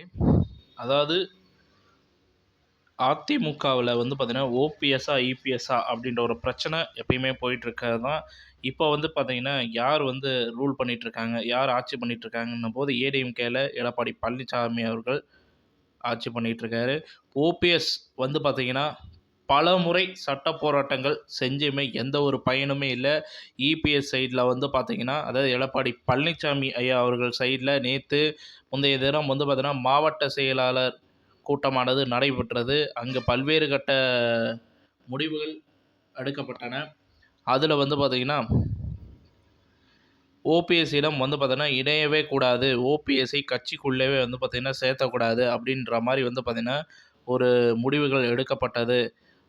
நண்பர்களே. அதாவது அதிமுகவுல வந்து பார்த்தீங்கன்னா, ஓபிஎஸ்ஸா, இபிஎஸ்ஸா அப்படின்ற ஒரு பிரச்சனை எப்பயுமே போயிட்டு இருக்கிறது தான். இப்போ வந்து பார்த்தீங்கன்னா, யார் வந்து ரூல் பண்ணிட்டு இருக்காங்க, யார் ஆட்சி பண்ணிட்டு இருக்காங்கன்னும் போது ஏடிஎம்கேல எடப்பாடி பழனிசாமி அவர்கள் ஆட்சி பண்ணிட்டு இருக்காரு. ஓபிஎஸ் வந்து பார்த்தீங்கன்னா, பலமுறை சட்ட போராட்டங்கள் செஞ்சுமே எந்த ஒரு பயனுமே இல்ல. இபிஎஸ் சைட்ல வந்து பார்த்தீங்கன்னா, அதாவது எடப்பாடி பழனிசாமி ஐயா அவர்கள் சைட்ல நேத்து முந்தைய தினம் வந்து பார்த்தீங்கன்னா, மாவட்ட செயலாளர் கூட்டமானது நடைபெற்றது. அங்கு பல்வேறு கட்ட முடிவுகள் எடுக்கப்பட்டன. அதில வந்து பார்த்தீங்கன்னா, ஓபிஎஸ்ஸிடம் வந்து பார்த்தீங்கன்னா, இணையவே கூடாது. ஓபிஎஸ்ஸை கட்சிக்குள்ளவே வந்து பார்த்தீங்கன்னா, சேர்த்தக்கூடாது அப்படின்ற மாரி வந்து பார்த்தீங்கன்னா, ஒரு முடிவுகள் எடுக்கப்பட்டது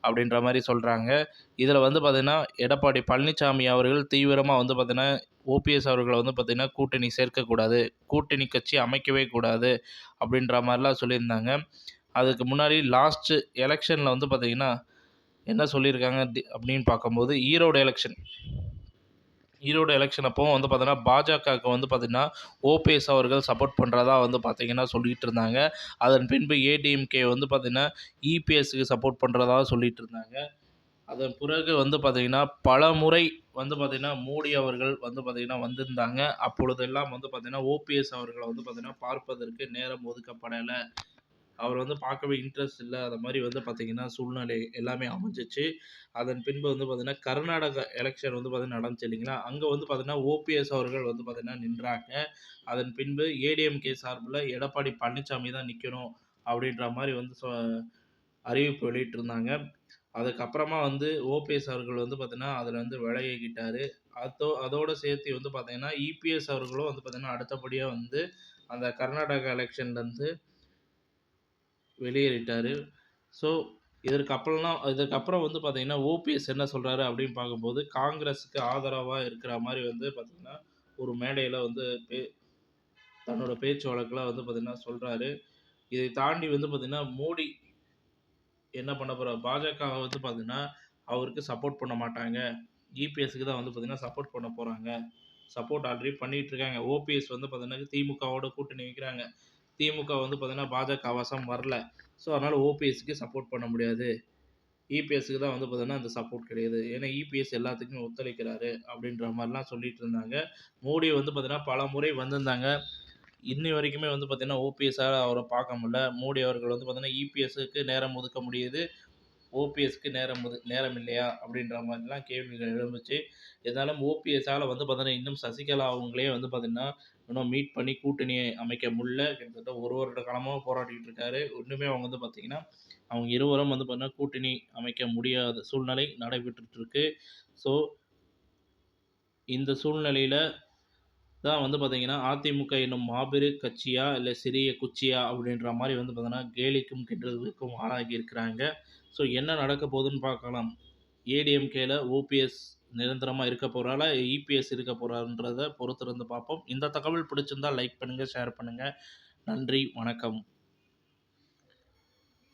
அப்படின்ற மாரி சொல்றாங்க. இதில வந்து பார்த்தீங்கன்னா, எடப்பாடி பழனிசாமி அவர்கள் தீவிரமா வந்து பார்த்தீங்கன்னா, ஓபிஎஸ் அவர்கள வந்து பார்த்தீங்கன்னா, கூட்டணி சேர்க்கக்கூடாது. கூட்டணி கட்சி அமைக்கவே கூடாது அப்படின்ற மாரிலாம் சொல்லியிருந்தாங்க. அதுக்கு முன்னாடி லாஸ்ட்டு எலக்ஷன்ல வந்து பார்த்தீங்கன்னா, என்ன சொல்லியிருக்காங்க அப்படின்னு பார்க்கும்போது, ஈரோடு எலக்ஷன் அப்பவும் வந்து பார்த்தீங்கன்னா, பாஜகவுக்கு வந்து பார்த்தீங்கன்னா, ஓபிஎஸ் அவர்கள் சப்போர்ட் பண்ணுறதா வந்து பார்த்தீங்கன்னா சொல்லிட்டு இருந்தாங்க. அதன் பின்பு ஏடிஎம்கே வந்து பார்த்தீங்கன்னா, இபிஎஸ்க்கு சப்போர்ட் பண்ணுறதா சொல்லிட்டு இருந்தாங்க. அதன் பிறகு வந்து பார்த்தீங்கன்னா, பலமுறை வந்து பார்த்தீங்கன்னா, மோடி அவர்கள் வந்து பார்த்தீங்கன்னா வந்திருந்தாங்க. அப்பொழுதெல்லாம் வந்து பார்த்தீங்கன்னா, ஓபிஎஸ் அவர்கள வந்து பார்த்தீங்கன்னா, பார்ப்பதற்கு நேரம் ஒதுக்கப்படல. அவர் வந்து பார்க்கவே இன்ட்ரெஸ்ட் இல்ல. அது மாரி வந்து பார்த்தீங்கன்னா, சூழ்நிலை எல்லாமே அமைஞ்சிச்சு. அதன் பின்பு வந்து பார்த்தீங்கன்னா, கர்நாடகா எலக்ஷன் வந்து பார்த்தீங்கன்னா நடந்துச்சு இல்லைங்களா? அங்க வந்து பார்த்தீங்கன்னா, ஓபிஎஸ் அவர்கள் வந்து பார்த்தீங்கன்னா நின்றாங்க. அதன் பின்பு ஏடிஎம்கே சார்புல எடப்பாடி பழனிசாமி தான் நிக்கணும் அப்படின்ற மாரி வந்து அறிவிப்பு வெளியிட்டிருந்தாங்க. அதுக்கப்புறமா வந்து ஓபிஎஸ் அவர்கள் வந்து பார்த்தீங்கன்னா, அதுல வந்து விலகிக்கிட்டாரு. அதோட சேர்த்து வந்து பார்த்தீங்கன்னா, இபிஎஸ் அவர்களும் வந்து பார்த்தீங்கன்னா, அடுத்தபடியா வந்து அந்த கர்நாடகா எலக்ஷன்லேருந்து வெளியேறிட்டாரு. ஸோ, இதற்கப்புறம் வந்து பார்த்தீங்கன்னா, ஓபிஎஸ் என்ன சொல்றாரு அப்படின்னு பார்க்கும்போது, காங்கிரஸுக்கு ஆதரவா இருக்கிற மாரி வந்து பார்த்தீங்கன்னா, ஒரு மேடையில வந்து தன்னோட பேச்சு வழக்குல வந்து பார்த்தீங்கன்னா சொல்றாரு. இதை தாண்டி வந்து பார்த்தீங்கன்னா, மோடி என்ன பண்ண போறார், பாஜக வந்து பார்த்தீங்கன்னா, அவருக்கு சப்போர்ட் பண்ண மாட்டாங்க. இபிஎஸ்க்கு தான் வந்து பார்த்தீங்கன்னா, சப்போர்ட் பண்ண போறாங்க. சப்போர்ட் ஆல்ரெடி பண்ணிட்டு இருக்காங்க. ஓபிஎஸ் வந்து பார்த்தீங்கன்னா, திமுகவோட கூட்டணி வைக்கிறாங்க. திமுக வந்து பார்த்தீங்கன்னா, பாஜக வசம் வரல. ஸோ, அதனால ஓபிஎஸ்க்கு சப்போர்ட் பண்ண முடியாது. இபிஎஸ்க்கு தான் வந்து பார்த்தீங்கன்னா, அந்த சப்போர்ட் கிடையாது. ஏன்னா, இபிஎஸ் எல்லாத்துக்குமே ஒத்துழைக்கிறாரு அப்படின்ற மாரிலாம் சொல்லிட்டு இருந்தாங்க. மோடி வந்து பார்த்தீங்கன்னா, பலமுறை வந்திருந்தாங்க. இன்னி வரைக்குமே வந்து பார்த்தீங்கன்னா, ஓபிஎஸ்ஸால அவர பார்க்க முடியல. மோடி அவர்கள் வந்து பார்த்தீங்கன்னா, இபிஎஸ்ஸுக்கு நேரம் ஒதுக்க முடியுது. ஓபிஎஸ்க்கு நேரம் இல்லையா? அப்படின்ற மாரிலாம் கேள்விகள் எழும்புச்சு. இருந்தாலும் ஓபிஎஸ்ஸால வந்து பார்த்தீங்கன்னா, இன்னும் சசிகலா அவங்களே வந்து பார்த்தீங்கன்னா, இன்னும் மீட் பண்ணி கூட்டணி அமைக்க முடியல. கிட்டத்தட்ட 1 வருட காலமா போராடிட்டு இருக்காரு. இன்னுமே அவங்க வந்து பார்த்தீங்கன்னா, அவங்க இருவரும் வந்து பார்த்தீங்கன்னா, கூட்டணி அமைக்க முடியாத சூழ்நிலை நடைபெற்றுட்டு இருக்கு. ஸோ, இந்த சூழ்நிலையில தான் வந்து பார்த்தீங்கன்னா, அதிமுக என்னும் மாபெரும் கட்சியா, இல்ல சிறிய குச்சியா அப்படின்ற மாரி வந்து பார்த்தீங்கன்னா, கேலிக்கும் கிண்டலுக்கும் ஆளாகி இருக்கிறாங்க. ஸோ என்ன நடக்க போகுதுன்னு பார்க்கலாம். ஏடிஎம்கேல ஓபிஎஸ் நிரந்தரமா இருக்க போறாரா? இபிஎஸ் இருக்க போறாருன்றத பொறுத்திருந்து பார்ப்போம். இந்த தகவல் பிடிச்சிருந்தா லைக் பண்ணுங்க, ஷேர் பண்ணுங்க. நன்றி, வணக்கம்.